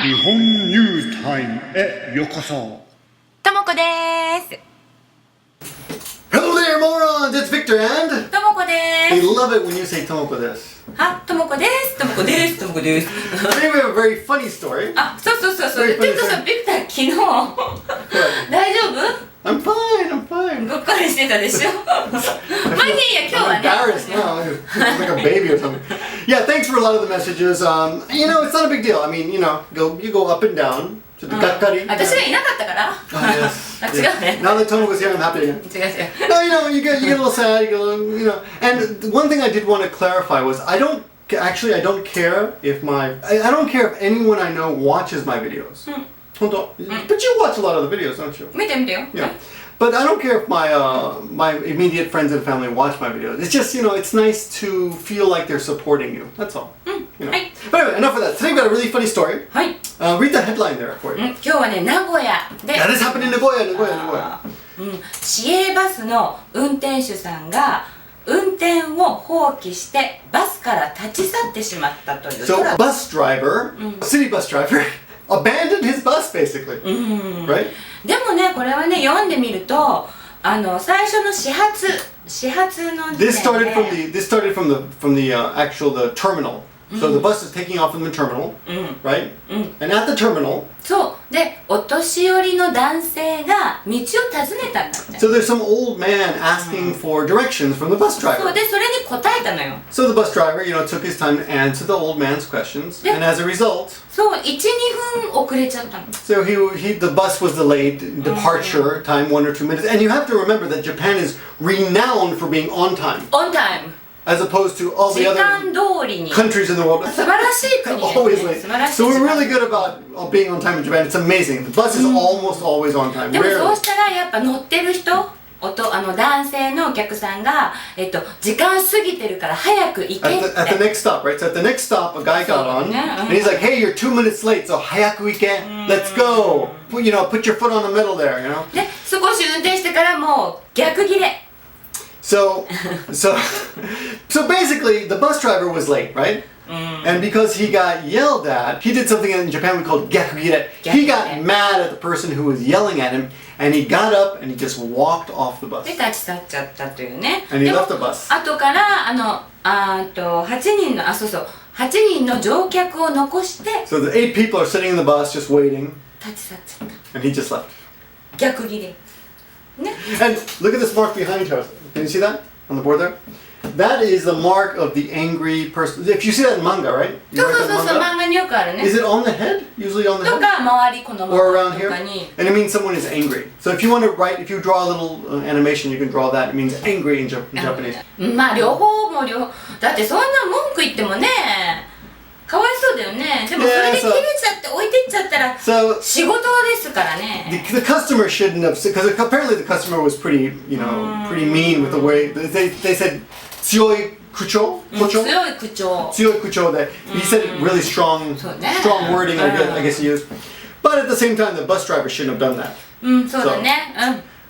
日本ニュースタイムへようこそ。ともこです。 Hello there, morons! It's Victor and ともこで I す。 love it when you say Tomoko desu. あ、ともこです。ともこです。ともこです。 Today we have a very funny story. あ、そうそうそうそう。 Very ちょ funny っとさ、 story. ビクター昨日大丈夫？ I'm fine, I'm fine. ぐっかりしてたでしょ。まあいいや、今日は I'm ね。 embarrassed now. I'm like a baby or something. Yeah, thanks for a lot of the messages. You know, it's not a big deal. I mean, you know, you go up and down. ちょっとがっかり。私がいなかったから。あ、違うね。 Now that Tomoko's here, I'm happy again. 違う違う。 No, you know, you get a little sad, you get a little, you know. And one thing I did want to clarify was I don't care if I don't care if anyone I know watches my videos. But you watch a lot of the videos, don't you? 見てみてよ。 Yeah. But I don't care if my immediate friends and family watch my videos. It's just, you know, it's nice to feel like they're supporting you. That's all. You know? はい。 But anyway, enough of that. Today we've got a really funny story. はい。 Read the headline there for you. 今日はね、名古屋で。 Yeah, this happened in Nagoya. 市営バスの運転手さんが運転を放棄してバスから立ち去ってしまったという。 So a bus driver, a city bus driver, abandoned his bus basically. Right? でもね、これはね、読んでみると、最初の始発の時点で This started from the actual the terminal. So the bus is taking off from the terminal, right? And at the terminal, そうで、お年寄りの男性が道を尋ねたんだって。 so there's some old man asking for directions from the bus そう driver. で、それに答えたのよ。 So the bus driver, you know, took his time to answer the old man's questions, and as a result, そう、1、2分遅れちゃったの。 so the bus was delayed, departure time 1 or 2 minutes. And you have to remember that Japan is renowned for being on time, オンタイム。 as opposed to all 時 the 間 other 通りに。 countries in the world. 素晴らしい国です Always ね。 late. 素晴らしい So 時 we're 間。 really good about being on time in Japan. It's amazing. The bus is almost always on time. でもそう Rarely. したらやっぱ乗ってる人男性のお客さんが、時間過ぎてるから早く行けって At the next stop, right? So at the next stop, a guy got on, and he's like, "Hey, you're 2 minutes late, so hayaku ike, let's go. You know, put your foot on the middle there, you know." で少し運転してからもう逆ギレ So basically, the bus driver was late, right? And because he got yelled at, he did something in Japan we call gyakugire. He got mad at the person who was yelling at him, and he got up and he just walked off the bus. で立ち去っちゃったというね。 And he でも left the bus. 後から8人の8人の乗客を残して So the 8 people are sitting in the bus just waiting, 立ち去っちゃった。 and he just left. 逆ギレね。 And look at this mark behind her. Can you see that on the board there? That is the mark of the angry person. If you see that in manga, right? そ You う write そう that そうそう、 in 漫画によくある manga? ね。 Is it on the head? Usually on the と head? か周りこの Or 周 around り here? とかに。 And it means someone is angry. So if you want to write, if you draw a little animation, you can draw that. It means angry in Japanese. まあ両方だってそんな文句言ってもねかわいそうだよね。でもそれで切れちゃって置いてっちゃったら So 仕事ですからね。 the customer shouldn't have, because apparently the customer was pretty, you know, pretty mean with the way they said 強い口調? 強い口調。強い口調で he said really strong wording, I guess he used. But at the same time, the bus driver shouldn't have done that. そうだね。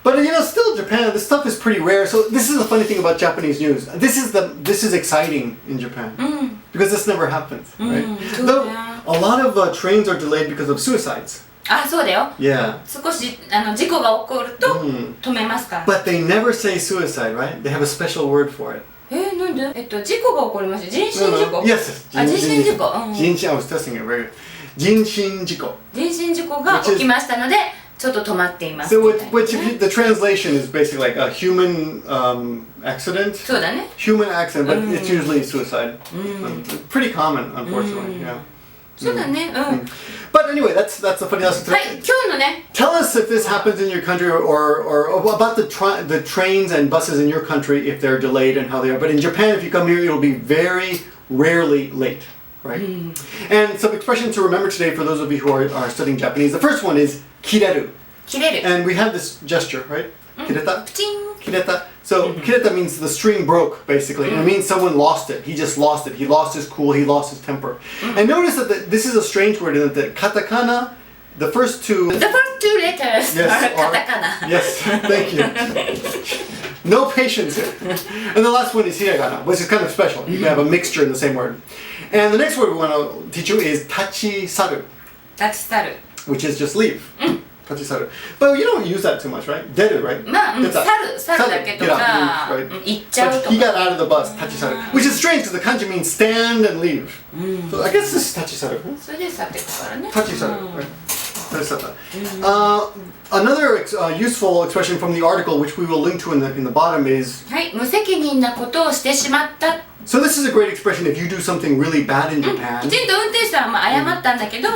But you know, still Japan, this stuff is pretty rare. So this is the funny thing about Japanese news. This is exciting in Japan because this never happens, right? Though a lot of trains are delayed because of suicides. あ、そうだよ。 Yeah. 少し事故が起こると止めますから。 But they never say suicide, right? They have a special word for it. なんで？事故が起こりました。人身事故。 Yes. あ、人身事故。I was testing it very good. 人身事故. 人身事故が起きましたので、ちょっと止まっています。 So which the translation is basically like a human accident. そうだね。 Human accident, but it's usually suicide. Pretty common, unfortunately. Yeah. そうだね。But anyway, that's the funny lesson. はい、今日のね。 Tell us if this happens in your country or about the trains and buses in your country if they're delayed and how they are. But in Japan, if you come here, you'll be very rarely late, right? And some expressions to remember today for those of you who are studying Japanese. The first one is kireru. 切れる。 And we have this gesture, right? Kireta? プチン。 Kireta. So kireta means the string broke, basically. And it means someone lost it. He just lost it. He lost his cool. He lost his temper. And notice that this is a strange word in that the katakana, the first two... The first two letters Yes, are katakana. Yes, thank you. No patience here. And the last one is hiragana, which is kind of special. You can have a mixture in the same word. And the next word we want to teach you is tachisaru. 立ち去る。 which is just leave. Tachisaru. But you don't use that too much, right? Deru, right? まあ、Get that. 去るだけと Get out, か、 leave, right? 行っちゃう But と he か。 got out of the bus, tachisaru. Which is strange because the kanji means stand and leave. So I guess this is tachisaru. それで去っていくからね。 Tachisaru, right? Tachisaru. Another useful expression from the article, which we will link to in the bottom, is はい、無責任なことをしてしまった。 so this is a great expression if you do something really bad in Japan. きちんと運転手さんはまあ謝ったんだけど、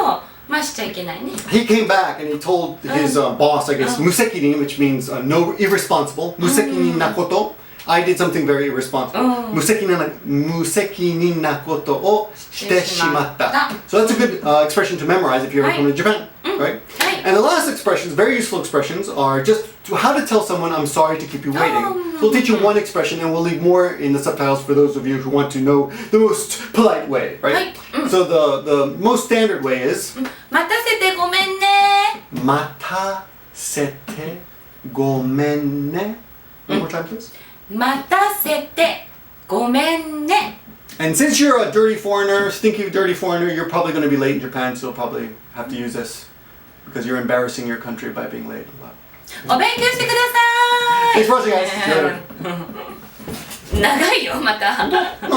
まあしちゃいけないね。 He came back and he told his boss, I guess, musekinin, which means no irresponsible. Musekinin nakoto. I did something very irresponsible. Musekinin nakoto o shite shimatta. So that's a good expression to memorize if you ever come to Japan, right? And the last expressions, very useful expressions, are just how to tell someone I'm sorry to keep you waiting. So we'll teach you one expression and we'll leave more in the subtitles for those of you who want to know the most polite way, right? So the most standard way is 待たせてごめんね。 matasete gomenne. One more time, please. 待たせてごめんね。 And since you're a dirty foreigner, stinky dirty foreigner, you're probably going to be late in Japan, so you'll probably have to use this because you're embarrassing your country by being late a lot. お勉強してくださ Thanks for watching, guys. See you later. い。長いよ、また。No. 逆ギレ